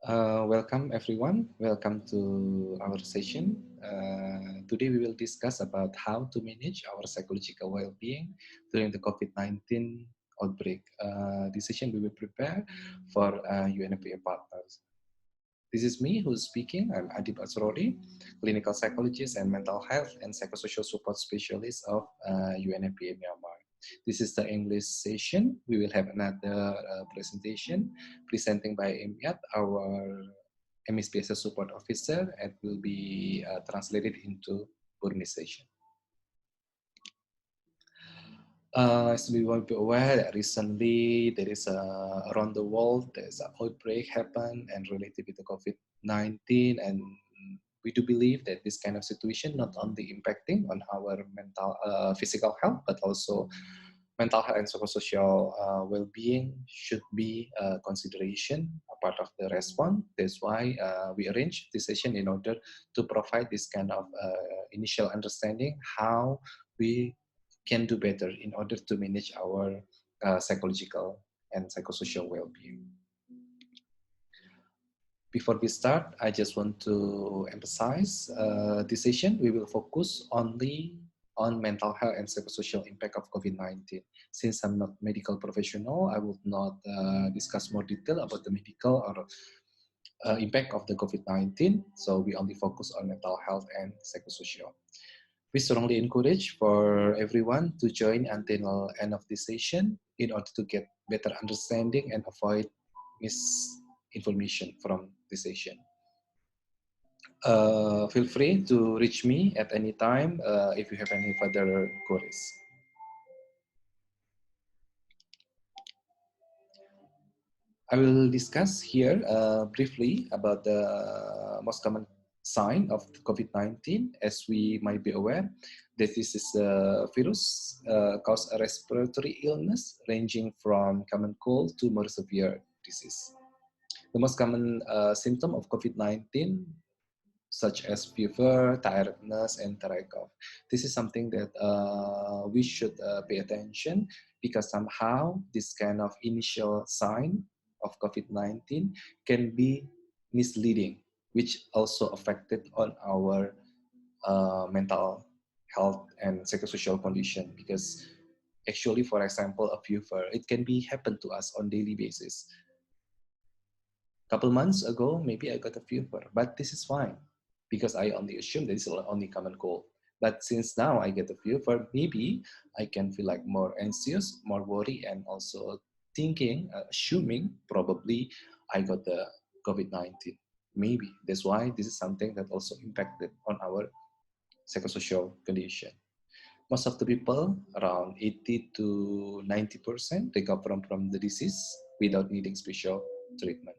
Welcome everyone. Welcome to our session. Today we will discuss about how to manage our psychological well-being during the COVID-19 outbreak. This session we will prepare for UNFPA partners. This is me who's speaking. I'm Adib Asrori, clinical psychologist and mental health and psychosocial support specialist of UNFPA Myanmar. This is the English session. We will have another presentation presenting by Imyat, our MHPSS support officer, and will be translated into Burmese session. As we will be aware that recently there is around the world there's an outbreak happened and related with the COVID-19, and we do believe that this kind of situation not only impacting on our mental physical health but also mental health and psychosocial well-being should be a consideration, a part of the response. That's why we arranged this session in order to provide this kind of initial understanding how we can do better in order to manage our psychological and psychosocial well-being. Before we start, I just want to emphasize this session, we will focus only on mental health and psychosocial impact of COVID-19. Since I'm not medical professional, I will not discuss more detail about the medical or impact of the COVID-19. So we only focus on mental health and psychosocial. We strongly encourage for everyone to join until end of this session in order to get better understanding and avoid misinformation from this session. Feel free to reach me at any time if you have any further queries. I will discuss here briefly about the most common sign of COVID-19. As we might be aware, that this is a virus cause a respiratory illness ranging from common cold to more severe disease. The most common symptom of COVID-19 such as fever, tiredness, and dry cough. This is something that we should pay attention because somehow this kind of initial sign of COVID-19 can be misleading, which also affected on our mental health and psychosocial condition because actually, for example, a fever, it can be happen to us on daily basis. Couple months ago, maybe I got a fever, but this is fine because I only assume this is only common cold. But since now I get a fever, maybe I can feel like more anxious, more worried, and also thinking, assuming probably I got the COVID-19. Maybe that's why this is something that also impacted on our psychosocial condition. Most of the people, around 80 to 90%, recover from the disease without needing special treatment.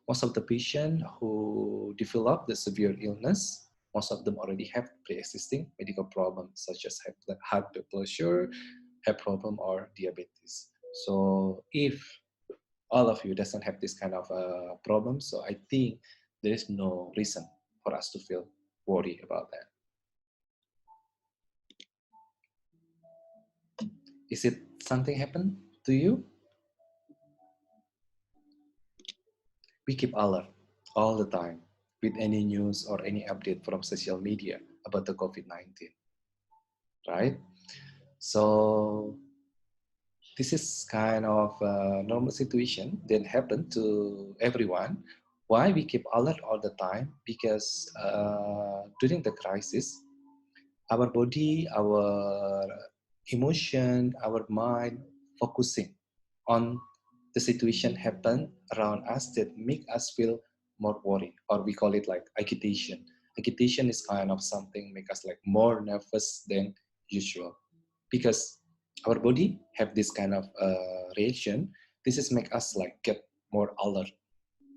Most of the patients who develop the severe illness, most of them already have pre-existing medical problems such as high blood pressure, heart problem, or diabetes. So if all of you doesn't have this kind of problem, so I think there is no reason for us to feel worried about that. Is it something happened to you? We keep alert all the time with any news or any update from social media about the COVID-19, right? So this is kind of a normal situation that happened to everyone. Why we keep alert all the time? Because during the crisis, our body, our emotion, our mind focusing on the situation happen around us that make us feel more worried, or we call it like agitation. Agitation is kind of something make us like more nervous than usual because our body have this kind of reaction. This is make us like get more alert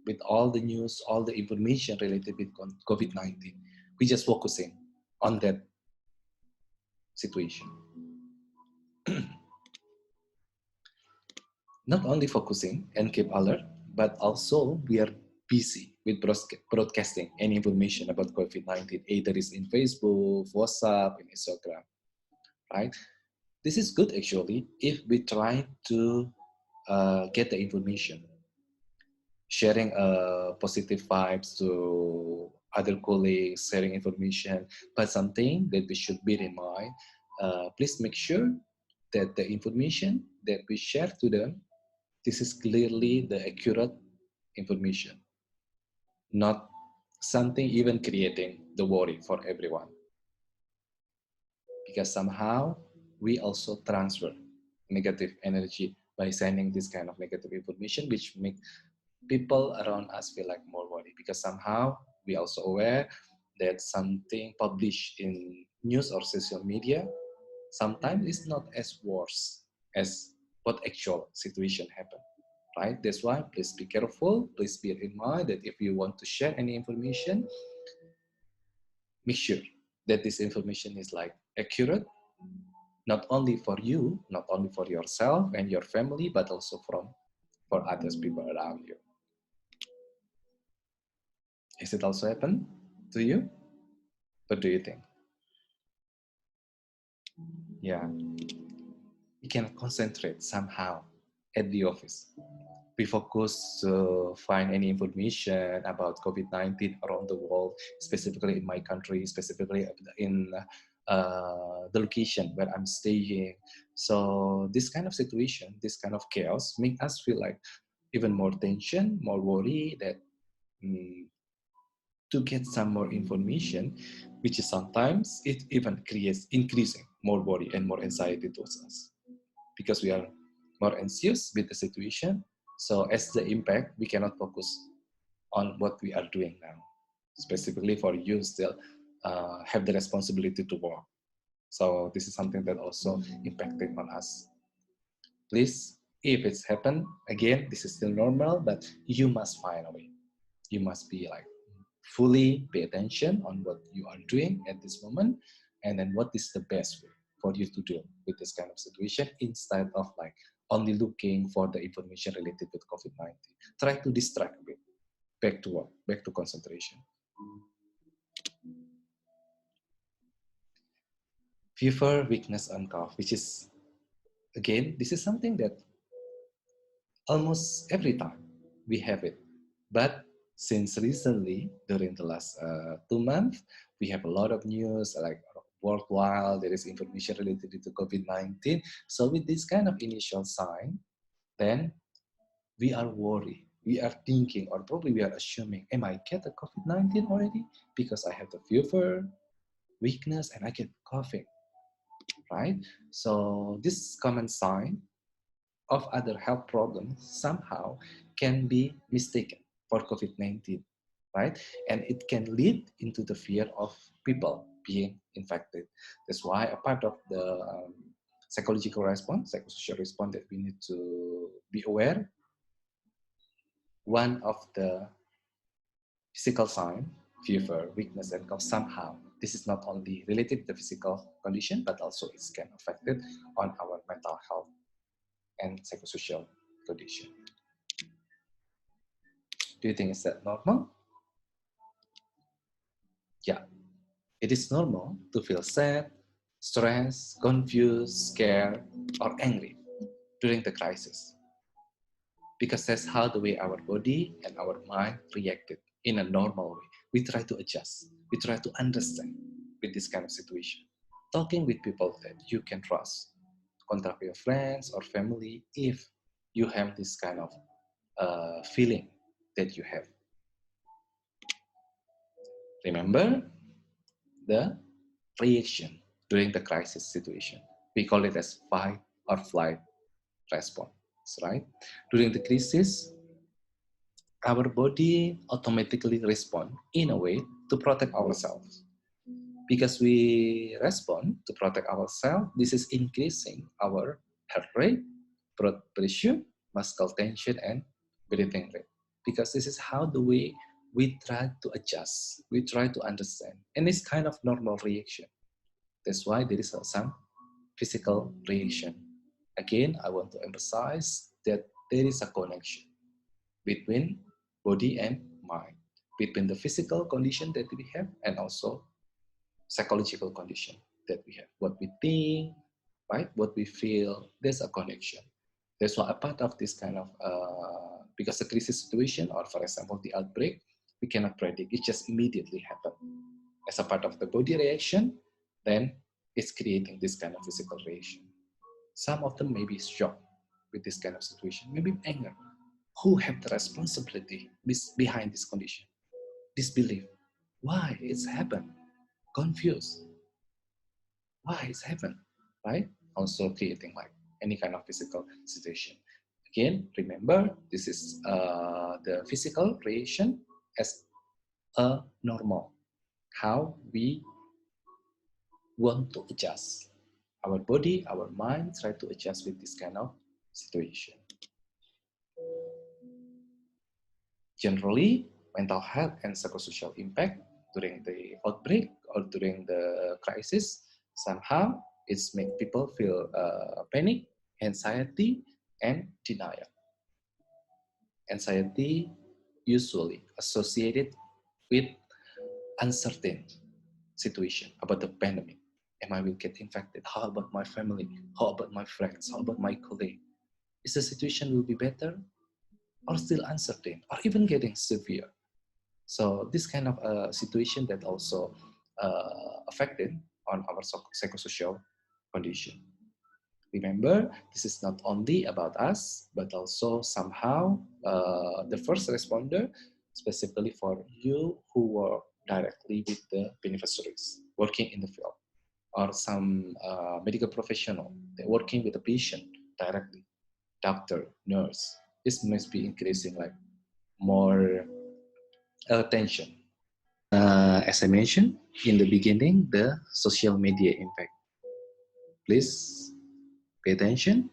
with all the news, all the information related with COVID-19. We just focusing on that situation. Not only focusing and keep alert, but also we are busy with broadcasting any information about COVID-19, either it's in Facebook, WhatsApp, and Instagram, right? This is good actually if we try to get the information. sharing positive vibes to other colleagues, sharing information, but something that we should bear in mind, please make sure that the information that we share to them, this is clearly the accurate information, not something even creating the worry for everyone. Because somehow we also transfer negative energy by sending this kind of negative information, which make people around us feel like more worried. Because somehow we also aware that something published in news or social media sometimes is not as worse as what actual situation happened, right? That's why please be careful. Please bear in mind that if you want to share any information, make sure that this information is like accurate, not only for you, not only for yourself and your family, but also for others people around you. Has it also happened to you? What do you think? Yeah, we can concentrate somehow at the office. We focus to find any information about COVID-19 around the world, specifically in my country, specifically in the location where I'm staying. So this kind of situation, this kind of chaos, make us feel like even more tension, more worry that to get some more information, which is sometimes it even creates increasing more worry and more anxiety towards us because we are more anxious with the situation. So as the impact, we cannot focus on what we are doing now. Specifically for you still have the responsibility to work. So this is something that also impacted on us. Please, if it's happened, again, this is still normal, but you must find a way. You must be like fully pay attention on what you are doing at this moment, and then what is the best way for you to deal with this kind of situation instead of like only looking for the information related with COVID-19. Try to distract a bit, back to work, back to concentration. Fever, weakness, and cough, which is, again, this is something that almost every time we have it. But since recently, during the last 2 months, we have a lot of news like worldwide, there is information related to COVID-19. So with this kind of initial sign, then we are worried. We are thinking, or probably we are assuming, am I get the COVID-19 already? Because I have the fever, weakness, and I get coughing, right? So this common sign of other health problems somehow can be mistaken for COVID-19, right? And it can lead into the fear of people being infected. That's why a part of the psychological response, psychosocial response that we need to be aware, one of the physical sign, fever, weakness, and cough, somehow, this is not only related to the physical condition, but also it can affect it on our mental health and psychosocial condition. Do you think is that normal? Yeah, it is normal to feel sad, stressed, confused, scared, or angry during the crisis. Because that's how the way our body and our mind reacted in a normal way. We try to adjust. We try to understand with this kind of situation. Talking with people that you can trust. Contact your friends or family if you have this kind of feeling that you have. Remember the reaction during the crisis situation. We call it as fight or flight response, right? During the crisis, our body automatically respond in a way to protect ourselves. Because we respond to protect ourselves, this is increasing our heart rate, blood pressure, muscle tension, and breathing rate. Because this is how the way we try to adjust, we try to understand, and it's kind of normal reaction. That's why there is some physical reaction. Again, I want to emphasize that there is a connection between body and mind, between the physical condition that we have and also psychological condition that we have. What we think, right? What we feel, there's a connection. That's why a part of this kind of because the crisis situation, or for example, the outbreak, we cannot predict. It just immediately happen. As a part of the body reaction, then it's creating this kind of physical reaction. Some of them may be shocked with this kind of situation, maybe anger. Who have the responsibility behind this condition? Disbelief. Why it's happened? Confused. Why it's happened? Right? Also creating like any kind of physical situation. Again, remember, this is the physical reaction as a normal. How we want to adjust. Our body, our mind try to adjust with this kind of situation. Generally, mental health and psychosocial impact during the outbreak or during the crisis, somehow it's make people feel panic, anxiety, and denial. Anxiety usually associated with uncertain situation about the pandemic. Am I will get infected? How about my family? How about my friends? How about my colleague? Is the situation will be better or still uncertain or even getting severe? So this kind of situation that also affected on our psychosocial condition. Remember, this is not only about us, but also somehow the first responder, specifically for you who work directly with the beneficiaries, working in the field, or some medical professional, they're working with the patient directly, doctor, nurse. This must be increasing like more attention. As I mentioned in the beginning, the social media impact. Please pay attention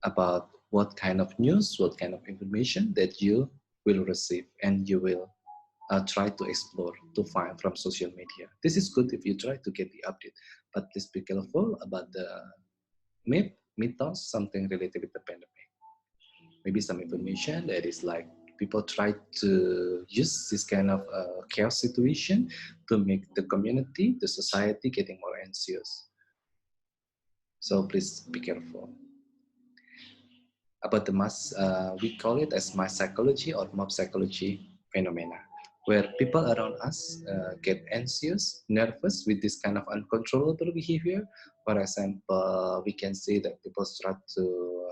about what kind of news, what kind of information that you will receive and you will try to explore to find from social media. This is good if you try to get the update, but please be careful about the mythos, something related with the pandemic. Maybe some information that is like people try to use this kind of chaos situation to make the community, the society getting more anxious. So please be careful. About the mass, we call it as mass psychology or mob psychology phenomena, where people around us get anxious, nervous with this kind of uncontrollable behavior. For example, we can see that people start to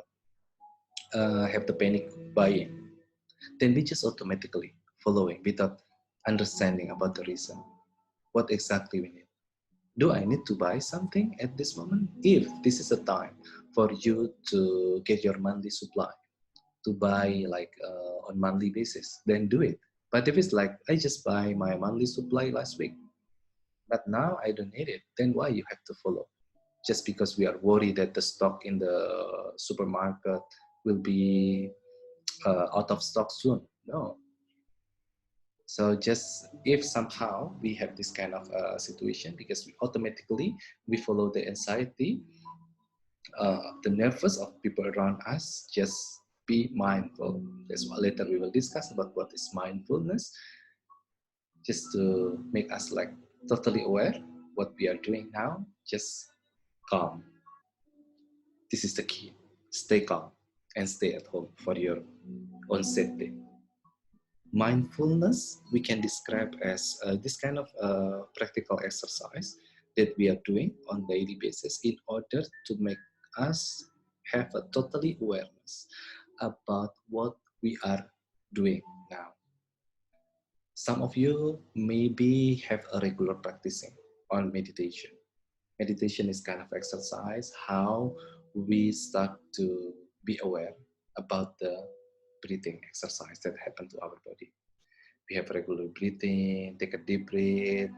have the panic buying. Then we just automatically following without understanding about the reason. What exactly we need. Do I need to buy something at this moment? If this is a time for you to get your monthly supply, to buy like on monthly basis, then do it. But if it's like I just buy my monthly supply last week, but now I don't need it, then why you have to follow? Just because we are worried that the stock in the supermarket will be out of stock soon. No. So just if somehow we have this kind of situation, because we automatically we follow the anxiety, the nervous of people around us, just be mindful. That's what later we will discuss about what is mindfulness, just to make us like totally aware what we are doing now, just calm. This is the key. Stay calm and stay at home for your own safety. Mindfulness we can describe as this kind of practical exercise that we are doing on daily basis in order to make us have a totally awareness about what we are doing now. Some of you maybe have a regular practicing on meditation. Meditation is kind of exercise how we start to be aware about the breathing exercise that happen to our body. We have regular breathing, take a deep breath,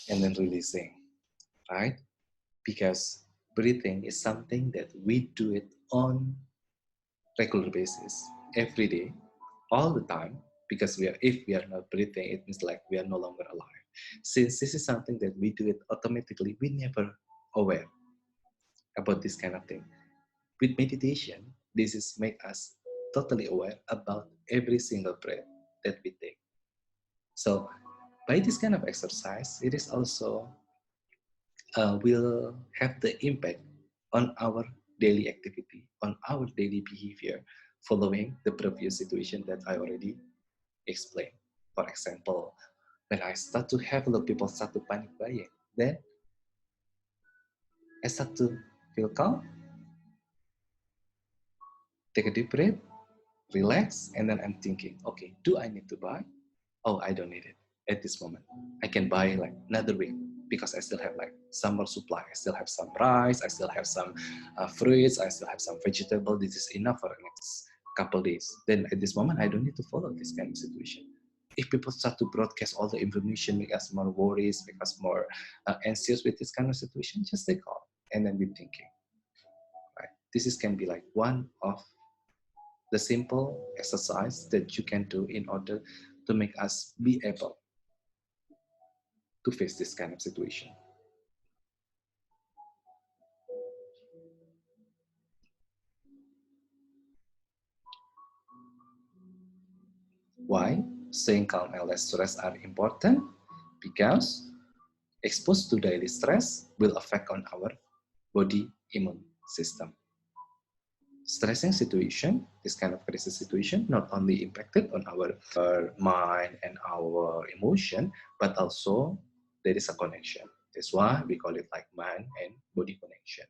and then releasing, right? Because breathing is something that we do it on regular basis, every day, all the time, because if we are not breathing, it means like we are no longer alive. Since this is something that we do it automatically, we never aware about this kind of thing. With meditation, this is make us totally aware about every single breath that we take. So by this kind of exercise, it is also will have the impact on our daily activity, on our daily behavior, following the previous situation that I already explained. For example, when I start to have a lot of people start to panic buying, then I start to feel calm, take a deep breath, relax, and then I'm thinking, okay, do I need to buy? Oh, I don't need it at this moment. I can buy like another week because I still have like some more supply. I still have some rice, I still have some fruits, I still have some vegetable. This is enough for the next couple days. Then at this moment, I don't need to follow this kind of situation. If people start to broadcast all the information, make us more worries, make us more anxious with this kind of situation, just stay calm and then be thinking. Right? This is can be like one of the simple exercise that you can do in order to make us be able to face this kind of situation. Why staying calm and less stress are important? Because exposed to daily stress will affect on our body immune system. Stressing situation, this kind of crisis situation, not only impacted on our mind and our emotion, but also there is a connection. That's why we call it like mind and body connection.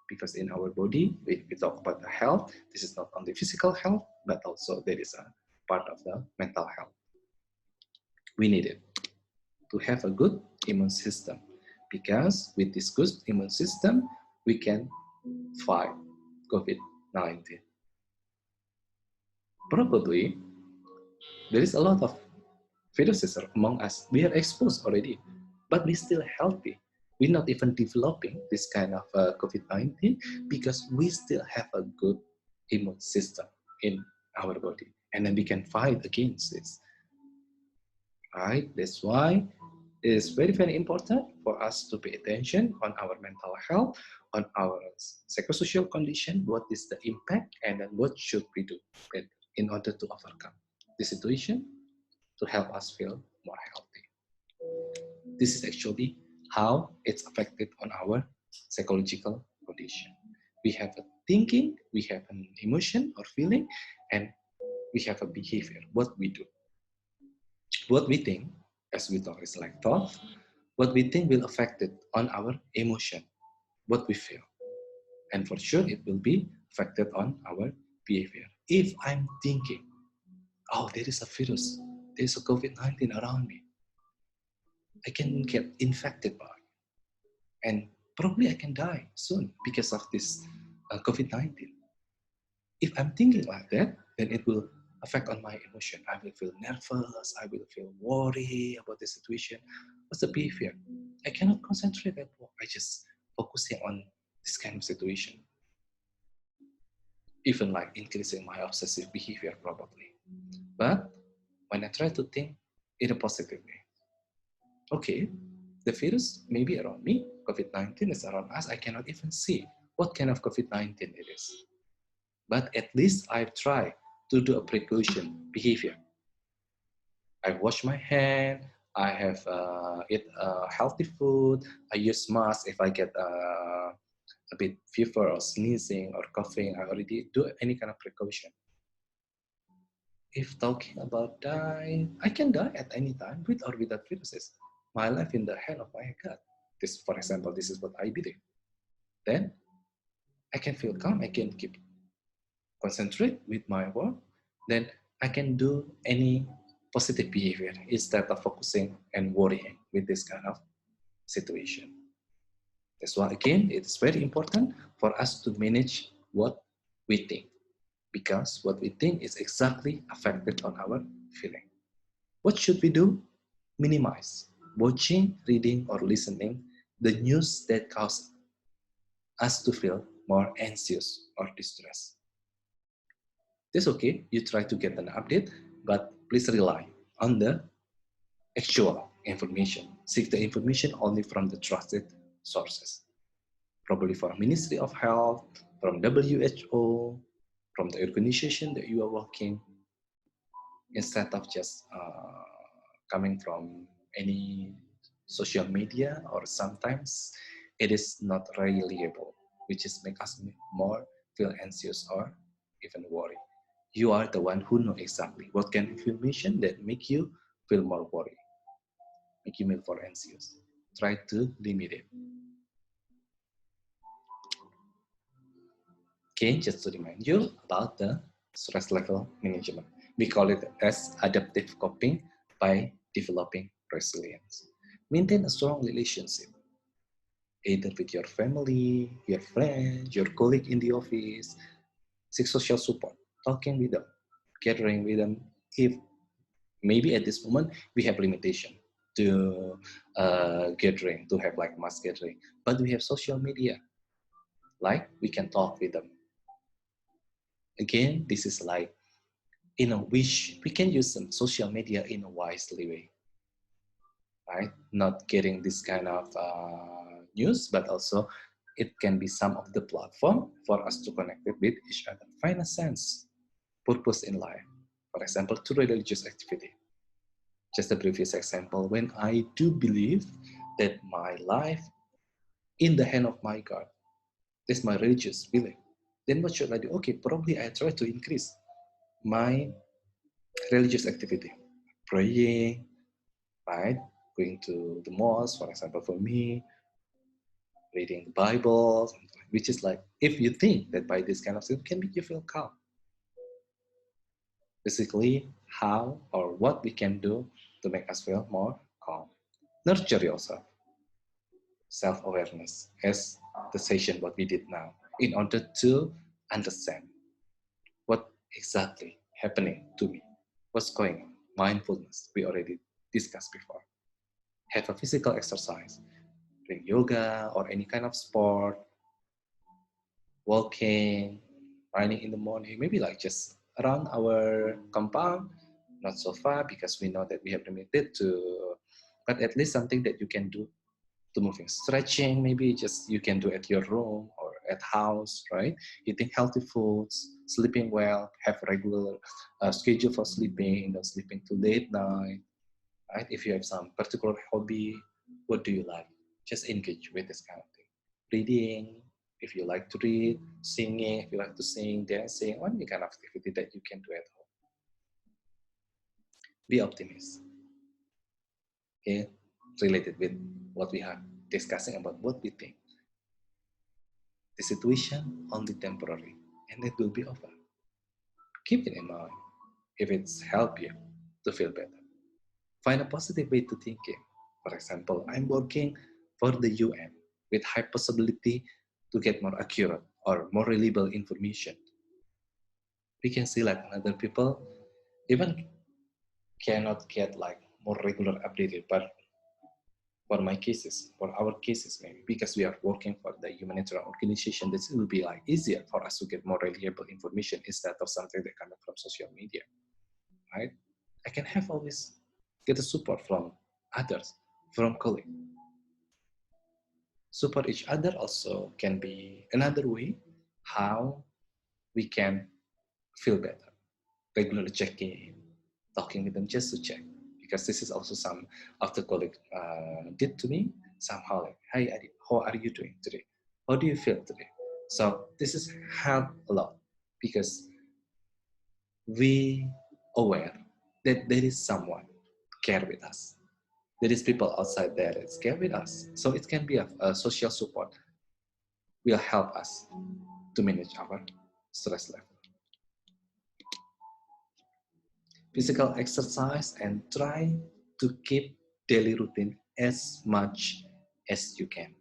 Because in our body, we talk about the health, this is not only physical health, but also there is a part of the mental health. We need it to have a good immune system, because with this good immune system, we can fight COVID-19. Probably, there is a lot of viruses among us. We are exposed already, but we're still healthy. We're not even developing this kind of COVID-19 because we still have a good immune system in our body. And then we can fight against this. Right? That's why it is very, very important for us to pay attention on our mental health, on our psychosocial condition, what is the impact, and then what should we do in order to overcome the situation to help us feel more healthy. This is actually how it's affected on our psychological condition. We have a thinking, we have an emotion or feeling, and we have a behavior, what we do. What we think, as we talk, is like thought. What we think will affect it on our emotion, what we feel. And for sure, it will be affected on our behavior. If I'm thinking, oh, there is a virus, there is a COVID-19 around me, I can get infected by it. And probably I can die soon because of this COVID-19. If I'm thinking like that, then it will affect on my emotion. I will feel nervous, I will feel worried about the situation. What's the behavior? I cannot concentrate at work. I just focusing on this kind of situation. Even like increasing my obsessive behavior probably. But when I try to think in a positive way, okay, the virus may be around me, COVID-19 is around us, I cannot even see what kind of COVID-19 it is. But at least I've tried to do a precaution behavior. I wash my hand, I have eat healthy food, I use mask if I get a bit fever or sneezing or coughing, I already do any kind of precaution. If talking about die, I can die at any time with or without viruses. My life in the hand of my God. This, for example, this is what I believe. Then I can feel calm. I can keep concentrate with my work. Then I can do any positive behavior instead of focusing and worrying with this kind of situation. That's why again, it's very important for us to manage what we think, because what we think is exactly affected on our feeling. What should we do? Minimize watching, reading, or listening the news that cause us to feel more anxious or distressed. That's okay. You try to get an update, but please rely on the actual information. Seek the information only from the trusted sources. Probably from Ministry of Health, from WHO, from the organization that you are working, instead of just coming from any social media, or sometimes it is not reliable, which is make us more feel anxious or even worry. You are the one who know exactly what kind of information that make you feel more worried, make you feel more anxious. Try to limit it. Okay, just to remind you about the stress level management. We call it as adaptive coping by developing resilience. Maintain a strong relationship, either with your family, your friends, your colleague in the office. Seek social support, talking with them, gathering with them. If maybe at this moment we have limitation to gathering, to have like mass gathering, but we have social media, like we can talk with them. Again, this is like we can use some social media in a wisely way, right? Not getting this kind of news, but also it can be some of the platform for us to connect with each other. Find a sense, purpose in life. For example, through religious activity. Just a previous example, when I do believe that my life in the hand of my God, that's my religious belief, then what should I do? Okay, probably I try to increase my religious activity, praying, right? Going to the mosque, for example, for me, reading the Bible, which is like, if you think that by this kind of thing can make you feel calm. Basically, how or what we can do to make us feel more calm. Nurture yourself, self-awareness, as the session what we did now, in order to understand what exactly happening to me, what's going on. Mindfulness, we already discussed before. Have a physical exercise, doing yoga or any kind of sport, walking, running in the morning, maybe like just around our compound, not so far because we know that we have limited to, but at least something that you can do to moving. Stretching, maybe just you can do at your room or at house, right? Eating healthy foods, sleeping well, have regular schedule for sleeping, not sleeping too late night, right? If you have some particular hobby, what do you like? Just engage with this kind of thing. Reading, if you like to read, singing, if you like to sing, dancing, or any kind of activity that you can do at home. Be optimist, okay? Related with what we are discussing about what we think. The situation only temporary, and it will be over. Keep it in mind if it's helped you to feel better. Find a positive way to thinking. For example, I'm working for the UN with high possibility to get more accurate or more reliable information. We can see like other people even cannot get like more regular updated, but for my cases, for our cases, maybe because we are working for the humanitarian organization, this will be like easier for us to get more reliable information instead of something that coming from social media, right? I can have always get the support from others, from colleagues. Support each other also can be another way how we can feel better. Regularly checking, talking with them just to check. Because this is also some of the colleagues did to me somehow like, hey Adib, how are you doing today? How do you feel today? So this is help a lot because we aware that there is someone care with us. There is people outside there that care with us. So it can be a social support will help us to manage our stress level. Physical exercise and try to keep daily routine as much as you can.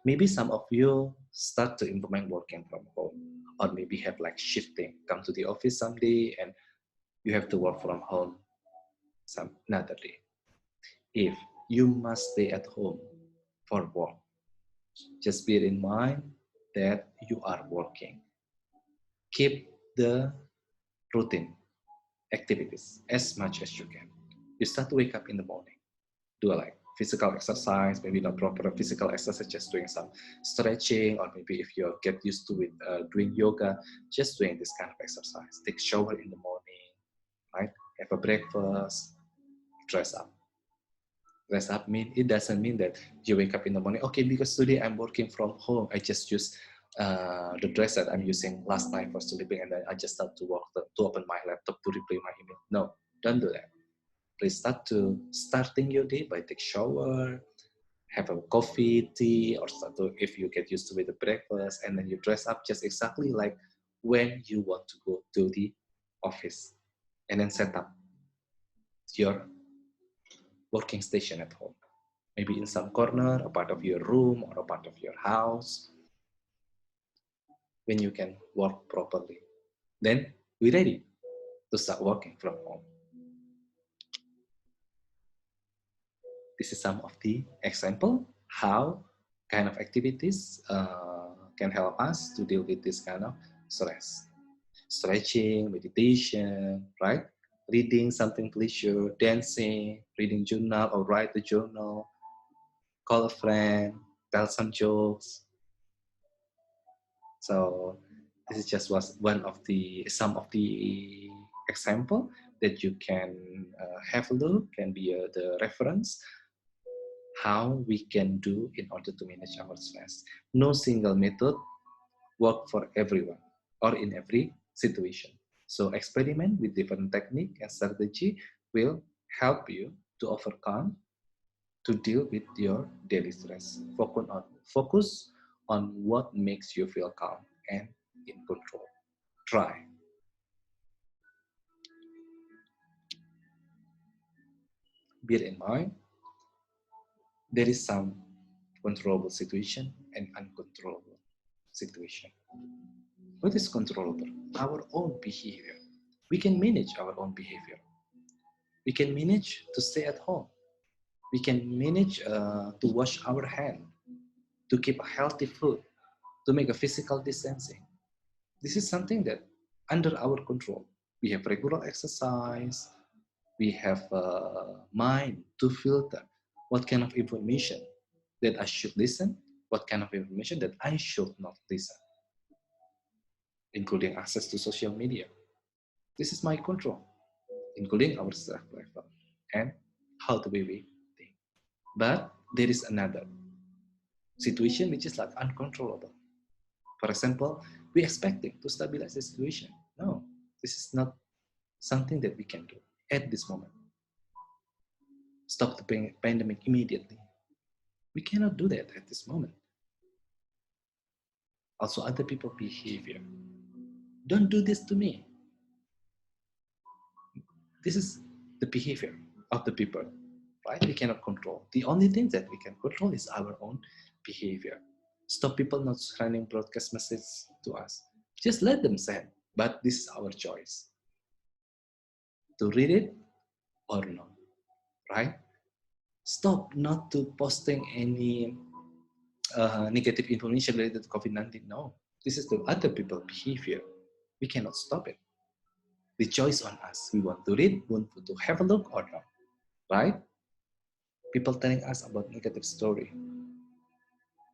Maybe some of you start to implement working from home or maybe have like shifting, come to the office someday and you have to work from home some another day. If you must stay at home for work, just bear in mind that you are working. Keep the routine activities as much as you can. You start to wake up in the morning, do a like physical exercise, maybe not proper physical exercise, just doing some stretching, or maybe if you get used to it, doing yoga, just doing this kind of exercise. Take shower in the morning, right? Have a breakfast, dress up. Dress up mean it doesn't mean that you wake up in the morning. Okay, because today I'm working from home, I just use the dress that I'm using last night for sleeping, and then I just start to work to open my laptop to reply my email. No, don't do that. Please starting your day by take shower, have a coffee, tea, or start to, if you get used to with the breakfast, and then you dress up just exactly like when you want to go to the office, and then set up your working station at home. Maybe in some corner, a part of your room or a part of your house, when you can work properly. Then we're ready to start working from home. This is some of the example how kind of activities can help us to deal with this kind of stress. Stretching, meditation, right? Reading something pleasure, dancing, reading journal or write a journal, call a friend, tell some jokes. So this is just was one of the some of the example that you can have a look, can be the reference how we can do in order to manage our stress. No single method work for everyone or in every situation. So experiment with different technique and strategy will help you to overcome, to deal with your daily stress. Focus on what makes you feel calm and in control. Try. Bear in mind, there is some controllable situation and uncontrollable situation. What is controllable? Our own behavior. We can manage our own behavior. We can manage to stay at home. We can manage to wash our hand, to keep a healthy food, to make a physical distancing. This is something that under our control. We have regular exercise. We have a mind to filter what kind of information that I should listen, what kind of information that I should not listen, including access to social media. This is my control, including our stress level and how the way we think. But there is another situation which is like uncontrollable. For example, we expecting to stabilize the situation. No, this is not something that we can do at this moment. Stop the pandemic immediately. We cannot do that at this moment. Also, other people's behavior. Don't do this to me. This is the behavior of the people, right? We cannot control. The only thing that we can control is our own behavior. Stop people not sending broadcast messages to us. Just let them send, but this is our choice to read it or not, right? Stop not to posting any negative information related to COVID-19. No, this is the other people's behavior. We cannot stop it. The choice on us. We want to read, want to have a look or not, right? People telling us about negative story.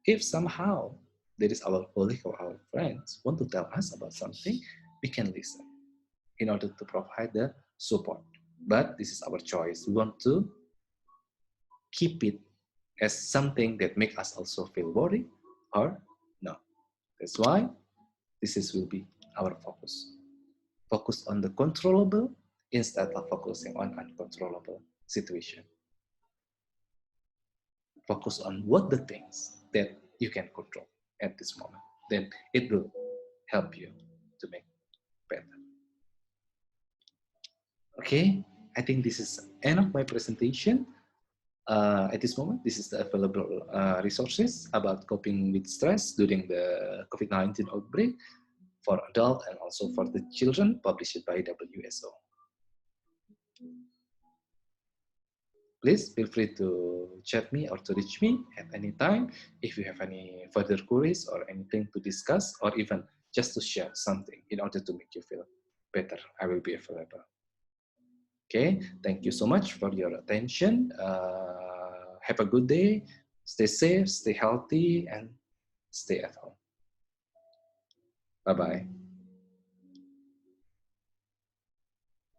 If somehow there is our colleague or our friends want to tell us about something, we can listen in order to provide the support. But this is our choice. We want to keep it as something that make us also feel worried or no. That's why will be our focus. Focus on the controllable instead of focusing on uncontrollable situation. Focus on what the things that you can control at this moment. Then it will help you to make better. Okay, I think this is end of my presentation. At this moment, this is the available resources about coping with stress during the COVID-19 outbreak for adults and also for the children, published by WSO. Please feel free to chat me or to reach me at any time if you have any further queries or anything to discuss, or even just to share something in order to make you feel better. I will be available. Okay, thank you so much for your attention. Have a good day. Stay safe, stay healthy, and stay at home. Bye-bye.